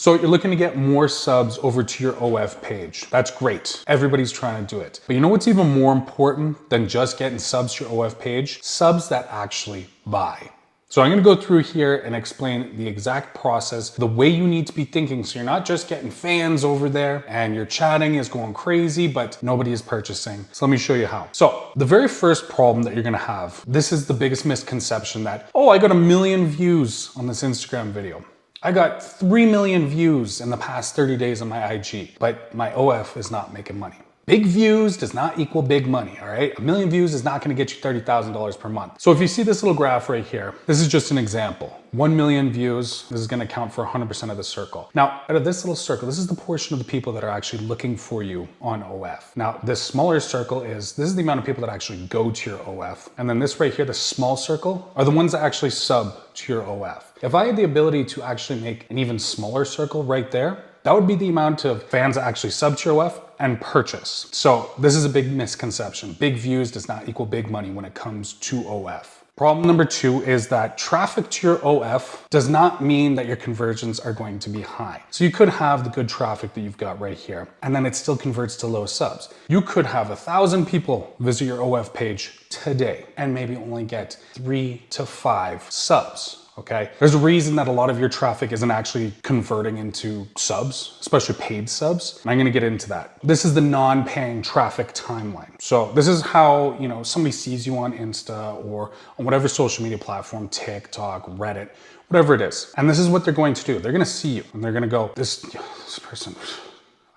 So you're looking to get more subs over to your OF page. That's great. Everybody's trying to do it. But you know what's even more important than just getting subs to your OF page? Subs that actually buy. So I'm gonna go through here and explain the exact process, the way you need to be thinking, so you're not just getting fans over there and your chatting is going crazy, but nobody is purchasing. So let me show you how. So the very first problem that you're gonna have, this is the biggest misconception that, oh, I got 1 million views on this Instagram video. I got 3 million views in the past 30 days on my IG, but my OF is not making money. Big views does not equal big money, all right? 1 million views is not gonna get you $30,000 per month. So if you see this little graph right here, this is just an example. 1 million views, this is gonna count for 100% of the circle. Now, out of this little circle, this is the portion of the people that are actually looking for you on OF. Now, this smaller circle this is the amount of people that actually go to your OF. And then this right here, the small circle, are the ones that actually sub to your OF. If I had the ability to actually make an even smaller circle right there, that would be the amount of fans that actually sub to your OF and purchase. So this is a big misconception. Big views does not equal big money when it comes to OF. Problem number 2 is that traffic to your OF does not mean that your conversions are going to be high. So you could have the good traffic that you've got right here, and then it still converts to low subs. You could have 1,000 people visit your OF page today and maybe only get 3 to 5 subs. Okay, there's a reason that a lot of your traffic isn't actually converting into subs, especially paid subs. And I'm gonna get into that. This is the non-paying traffic timeline. So this is how, somebody sees you on Insta or on whatever social media platform, TikTok, Reddit, whatever it is. And this is what they're going to do. They're gonna see you and they're gonna go, this person,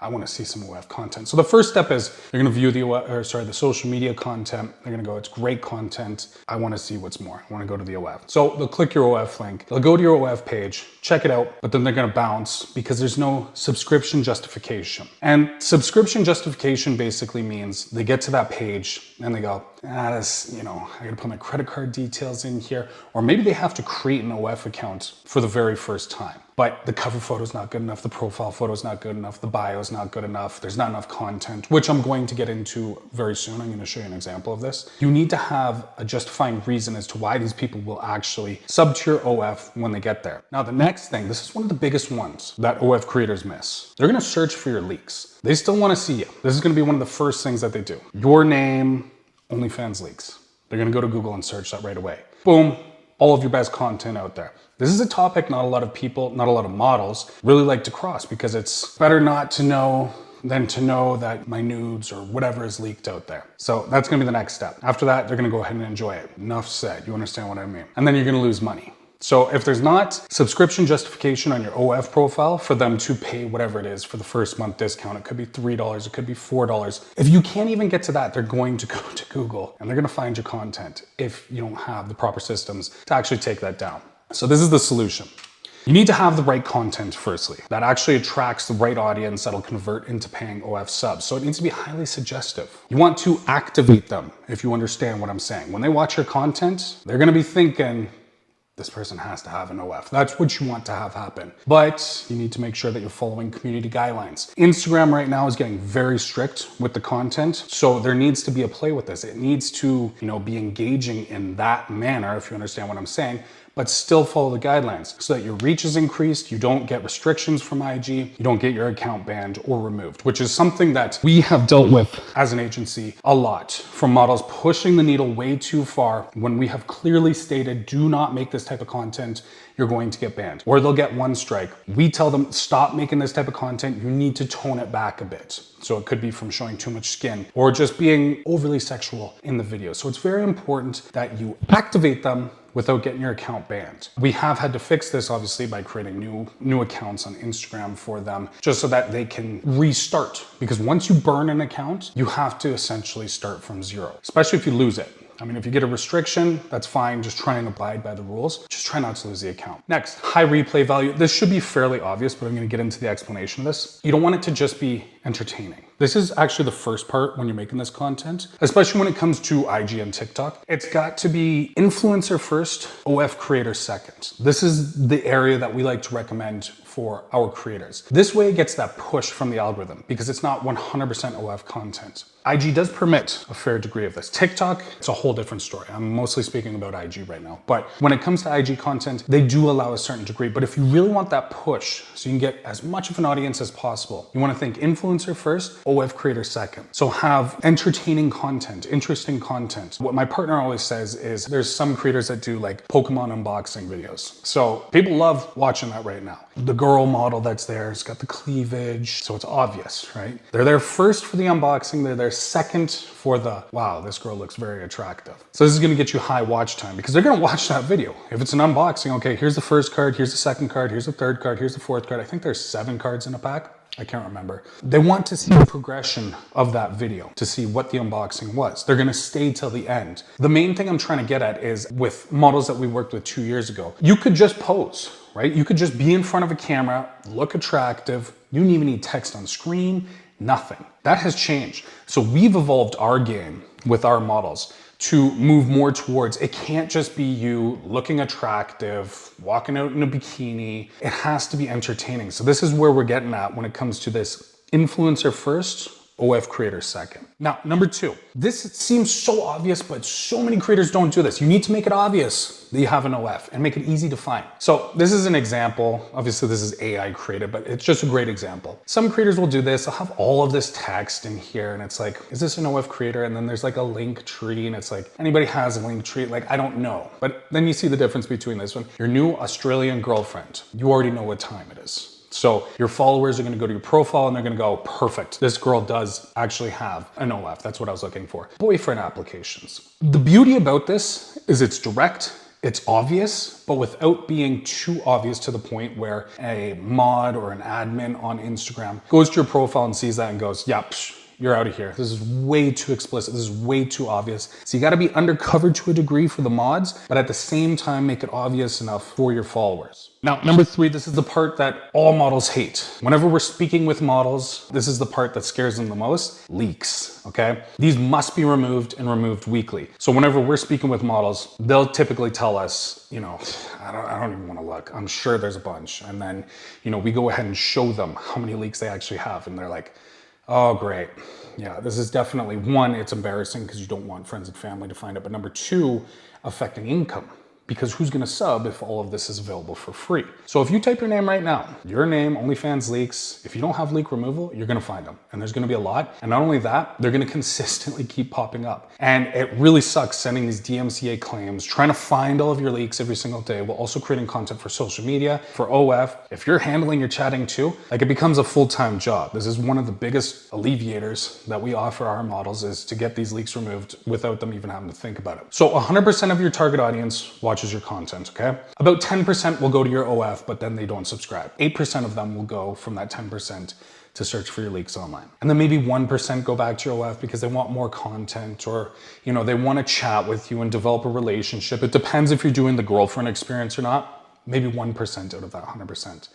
I want to see some OF content. So the first step is they're going to view the social media content. They're going to go, it's great content. I want to see what's more. I want to go to the OF. So they'll click your OF link. They'll go to your OF page, check it out, but then they're going to bounce because there's no subscription justification. And subscription justification basically means they get to that page and they go, I got to put my credit card details in here. Or maybe they have to create an OF account for the very first time. But the cover photo is not good enough, the profile photo is not good enough, the bio is not good enough, there's not enough content, which I'm going to get into very soon. I'm going to show you an example of this. You need to have a justifying reason as to why these people will actually sub to your OF when they get there. Now, the next thing, this is one of the biggest ones that OF creators miss. They're going to search for your leaks. They still want to see you. This is going to be one of the first things that they do. Your name, OnlyFans leaks. They're going to go to Google and search that right away. Boom. All of your best content out there. This is a topic not a lot of people, not a lot of models really like to cross because it's better not to know than to know that my nudes or whatever is leaked out there. So that's gonna be the next step. After that, they're gonna go ahead and enjoy it. Enough said, you understand what I mean. And then you're gonna lose money. So if there's not subscription justification on your OF profile for them to pay whatever it is for the first month discount, it could be $3, it could be $4. If you can't even get to that, they're going to go to Google and they're gonna find your content if you don't have the proper systems to actually take that down. So this is the solution. You need to have the right content firstly, that actually attracts the right audience that'll convert into paying OF subs. So it needs to be highly suggestive. You want to activate them, if you understand what I'm saying. When they watch your content, they're gonna be thinking, this person has to have an OF. That's what you want to have happen. But you need to make sure that you're following community guidelines. Instagram right now is getting very strict with the content. So there needs to be a play with this. It needs to, be engaging in that manner, if you understand what I'm saying, but still follow the guidelines so that your reach is increased, you don't get restrictions from IG, you don't get your account banned or removed, which is something that we have dealt with as an agency a lot, from models pushing the needle way too far when we have clearly stated, do not make this type of content, you're going to get banned. Or they'll get one strike. We tell them, stop making this type of content, you need to tone it back a bit. So it could be from showing too much skin or just being overly sexual in the video. So it's very important that you activate them without getting your account banned. We have had to fix this obviously by creating new accounts on Instagram for them, just so that they can restart. Because once you burn an account, you have to essentially start from zero, especially if you lose it. I mean, if you get a restriction, that's fine. Just try and abide by the rules. Just try not to lose the account. Next, high replay value. This should be fairly obvious, but I'm going to get into the explanation of this. You don't want it to just be entertaining. This is actually the first part when you're making this content, especially when it comes to IG and TikTok. It's got to be influencer first, OF creator second. This is the area that we like to recommend for our creators. This way it gets that push from the algorithm because it's not 100% OF content. IG does permit a fair degree of this. TikTok, it's a whole different story. I'm mostly speaking about IG right now. But when it comes to IG content, they do allow a certain degree. But if you really want that push, so you can get as much of an audience as possible, you want to think influencer first, OF creator second. So have entertaining content, interesting content. What my partner always says is there's some creators that do like Pokemon unboxing videos. So people love watching that right now. The girl model that's there, it's got the cleavage, so it's obvious, right? They're there first for the unboxing, they're there second for the, wow, this girl looks very attractive. So this is gonna get you high watch time because they're gonna watch that video. If it's an unboxing, okay, here's the first card, here's the second card, here's the third card, here's the fourth card. I think there's 7 cards in a pack. I can't remember. They want to see the progression of that video to see what the unboxing was. They're gonna stay till the end. The main thing I'm trying to get at is with models that we worked with 2 years ago, you could just pose, right? You could just be in front of a camera, look attractive. You don't even need text on screen, nothing. That has changed. So we've evolved our game with our models to move more towards, it can't just be you looking attractive, walking out in a bikini. It has to be entertaining. So this is where we're getting at when it comes to this influencer first, OF creator second. Now, number 2, this seems so obvious, but so many creators don't do this. You need to make it obvious that you have an OF and make it easy to find. So this is an example. Obviously this is AI created, but it's just a great example. Some creators will do this. They'll have all of this text in here and it's like, is this an OF creator? And then there's like a link tree and it's like, anybody has a link tree? Like, I don't know. But then you see the difference between this one. Your new Australian girlfriend, you already know what time it is. So your followers are gonna go to your profile and they're gonna go, perfect, this girl does actually have an OF. That's what I was looking for. Boyfriend applications. The beauty about this is it's direct, it's obvious, but without being too obvious to the point where a mod or an admin on Instagram goes to your profile and sees that and goes, yep, you're out of here. This is way too explicit. This is way too obvious. So you gotta be undercover to a degree for the mods, but at the same time, make it obvious enough for your followers. Now, number 3, this is the part that all models hate. Whenever we're speaking with models, this is the part that scares them the most, leaks, okay? These must be removed and removed weekly. So whenever we're speaking with models, they'll typically tell us, you know, I don't even wanna look. I'm sure there's a bunch. And then, you know, we go ahead and show them how many leaks they actually have. And they're like, oh, great. Yeah, this is definitely, 1, it's embarrassing because you don't want friends and family to find it. But number 2, affecting income. Because who's gonna sub if all of this is available for free? So if you type your name right now, your name, OnlyFans leaks, if you don't have leak removal, you're gonna find them. And there's gonna be a lot. And not only that, they're gonna consistently keep popping up. And it really sucks sending these DMCA claims, trying to find all of your leaks every single day, while also creating content for social media, for OF. If you're handling your chatting too, like, it becomes a full-time job. This is one of the biggest alleviators that we offer our models, is to get these leaks removed without them even having to think about it. So 100% of your target audience watches your content, okay? About 10% will go to your OF, but then they don't subscribe. 8% of them will go from that 10% to search for your leaks online. And then maybe 1% go back to your OF because they want more content, or, you know, they want to chat with you and develop a relationship. It depends if you're doing the girlfriend experience or not. Maybe 1% out of that 100%.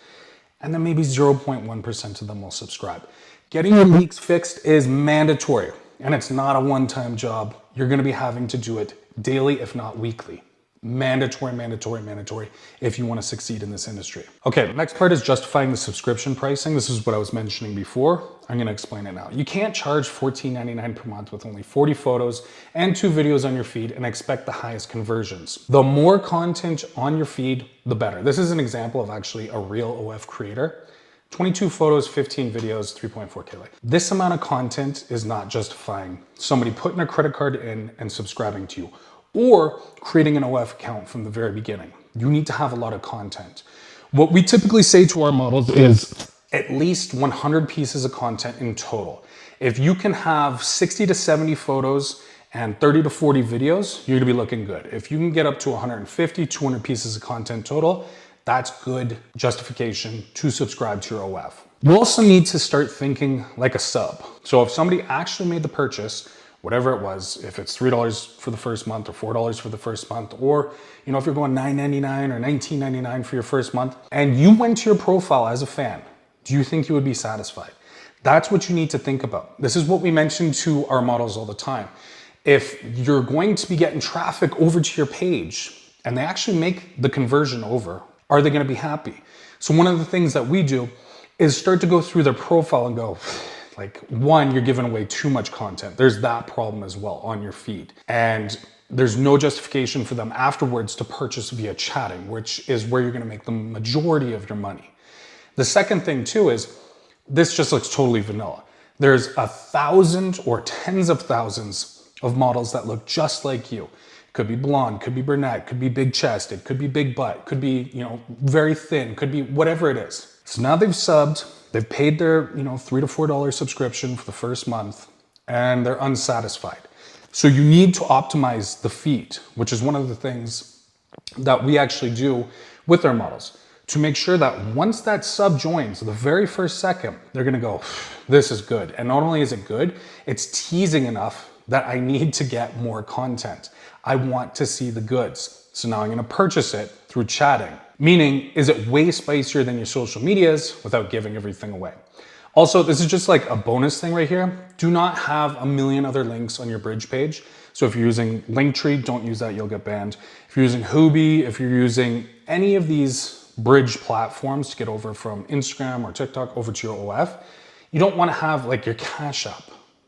And then maybe 0.1% of them will subscribe. Getting your leaks fixed is mandatory, and it's not a one-time job. You're going to be having to do it daily, if not weekly. Mandatory, mandatory, mandatory if you want to succeed in this industry. Okay, the next part is justifying the subscription pricing. This is what I was mentioning before. I'm going to explain it now. You can't charge $14.99 per month with only 40 photos and 2 videos on your feed and expect the highest conversions. The more content on your feed, the better. This is an example of actually a real OF creator. 22 photos, 15 videos, 3.4K likes. This amount of content is not justifying somebody putting a credit card in and subscribing to you, or creating an OF account from the very beginning. You need to have a lot of content. What we typically say to our models is at least 100 pieces of content in total. If you can have 60 to 70 photos and 30 to 40 videos, you're gonna be looking good. If you can get up to 150, 200 pieces of content total, that's good justification to subscribe to your OF. You also need to start thinking like a sub. So if somebody actually made the purchase, whatever it was, if it's $3 for the first month or $4 for the first month, or, you know, if you're going $9.99 or $19.99 for your first month, and you went to your profile as a fan, do you think you would be satisfied? That's what you need to think about. This is what we mention to our models all the time. If you're going to be getting traffic over to your page and they actually make the conversion over, are they going to be happy? So one of the things that we do is start to go through their profile and go, like, one, you're giving away too much content. There's that problem as well on your feed. And there's no justification for them afterwards to purchase via chatting, which is where you're gonna make the majority of your money. The second thing too is, this just looks totally vanilla. There's 1,000 or tens of thousands of models that look just like you. Could be blonde, could be brunette, could be big chested, could be big butt, could be, very thin, could be whatever it is. So now they've subbed, they've paid their, $3 to $4 subscription for the first month, and they're unsatisfied. So you need to optimize the feed, which is one of the things that we actually do with our models, to make sure that once that sub joins, the very first second, they're gonna go, this is good. And not only is it good, it's teasing enough that I need to get more content. I want to see the goods. So now I'm gonna purchase it through chatting. Meaning, is it way spicier than your social medias without giving everything away? Also, this is just like a bonus thing right here. Do not have a million other links on your bridge page. So if you're using Linktree, don't use that, you'll get banned. If you're using Hoobie, if you're using any of these bridge platforms to get over from Instagram or TikTok over to your OF, you don't wanna have like your Cash App.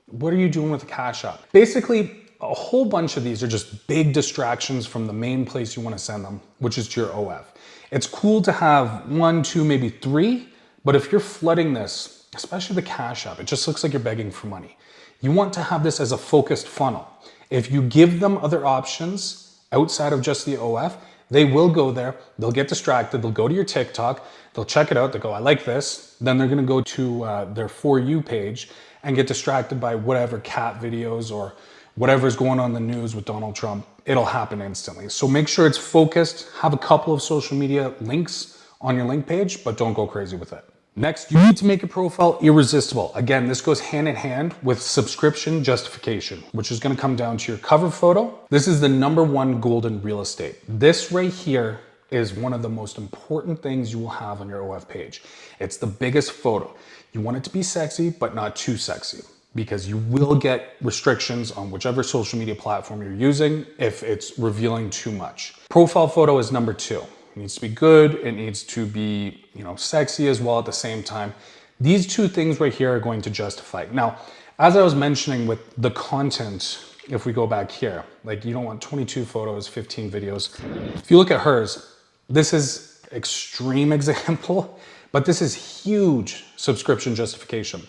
What are you doing with the Cash App? Basically, a whole bunch of these are just big distractions from the main place you wanna send them, which is to your OF. It's cool to have 1, 2, maybe 3, but if you're flooding this, especially the Cash App, it just looks like you're begging for money. You want to have this as a focused funnel. If you give them other options outside of just the OF, they will go there, they'll get distracted, they'll go to your TikTok, they'll check it out, they'll go, I like this. Then they're gonna go to their For You page and get distracted by whatever cat videos or whatever's going on in the news with Donald Trump. It'll happen instantly. So make sure it's focused, have a couple of social media links on your link page, but don't go crazy with it. Next, you need to make your profile irresistible. Again, this goes hand in hand with subscription justification, which is gonna come down to your cover photo. This is the #1 golden real estate. This right here is one of the most important things you will have on your OF page. It's the biggest photo. You want it to be sexy, but not too sexy, because you will get restrictions on whichever social media platform you're using if it's revealing too much. Profile photo is #2. It needs to be good. It needs to be, sexy as well at the same time. These two things right here are going to justify. Now, as I was mentioning with the content, if we go back here, like you don't want 22 photos, 15 videos. If you look at hers, this is extreme example, but this is huge subscription justification.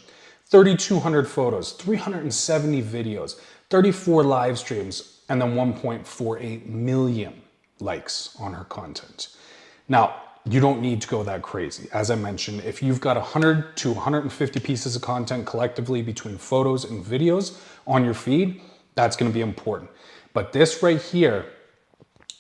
3,200 photos, 370 videos, 34 live streams, and then 1.48 million likes on her content. Now, you don't need to go that crazy. As I mentioned, if you've got 100 to 150 pieces of content collectively between photos and videos on your feed, that's gonna be important. But this right here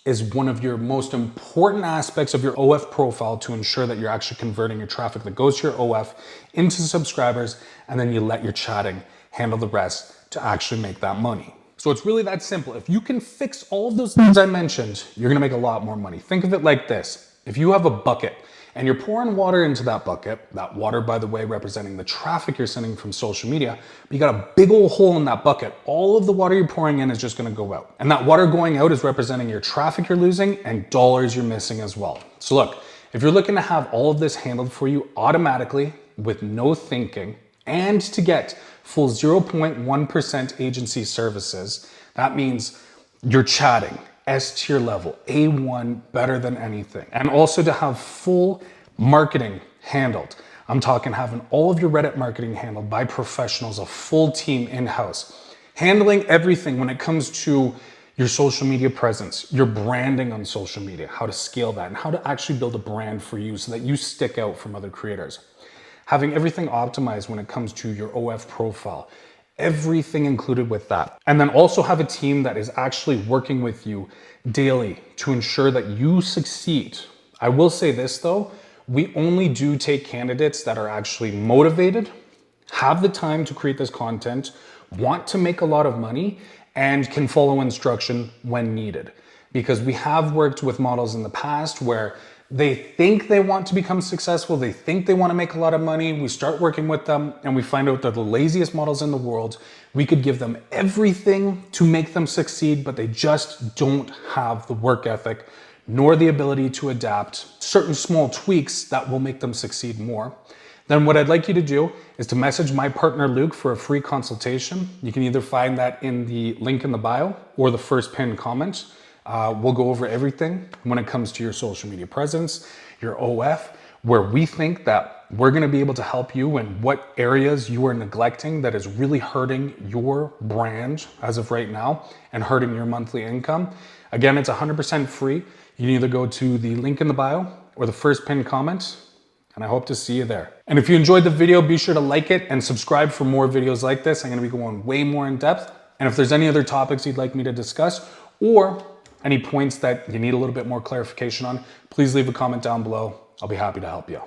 is one of your most important aspects of your OF profile to ensure that you're actually converting your traffic that goes to your OF into subscribers, and then you let your chatting handle the rest to actually make that money. So it's really that simple. If you can fix all of those things I mentioned, you're gonna make a lot more money. Think of it like this. If you have a bucket and you're pouring water into that bucket, that water, by the way, representing the traffic you're sending from social media, but you got a big old hole in that bucket, all of the water you're pouring in is just gonna go out. And that water going out is representing your traffic you're losing and dollars you're missing as well. So look, if you're looking to have all of this handled for you automatically with no thinking, and to get full 0.1% agency services, that means you're chatting, S-tier level, A1, better than anything. And also to have full marketing handled. I'm talking having all of your Reddit marketing handled by professionals, a full team in-house, handling everything when it comes to your social media presence, your branding on social media, how to scale that, and how to actually build a brand for you so that you stick out from other creators. Having everything optimized when it comes to your OF profile, everything included with that. And then also have a team that is actually working with you daily to ensure that you succeed. I will say this though, we only do take candidates that are actually motivated, have the time to create this content, want to make a lot of money, and can follow instruction when needed. Because we have worked with models in the past where they think they want to become successful, they think they want to make a lot of money, we start working with them and we find out they're the laziest models in the world. We could give them everything to make them succeed, but they just don't have the work ethic nor the ability to adapt certain small tweaks that will make them succeed more, then what I'd like you to do is to message my partner Luke for a free consultation. You can either find that in the link in the bio or the first pinned comment. We'll go over everything when it comes to your social media presence, your OF, where we think that we're gonna be able to help you in what areas you are neglecting that is really hurting your brand as of right now and hurting your monthly income. Again, it's 100% free. You can either go to the link in the bio or the first pinned comment, and I hope to see you there. And if you enjoyed the video, be sure to like it and subscribe for more videos like this. I'm gonna be going way more in depth. And if there's any other topics you'd like me to discuss or any points that you need a little bit more clarification on, please leave a comment down below. I'll be happy to help you.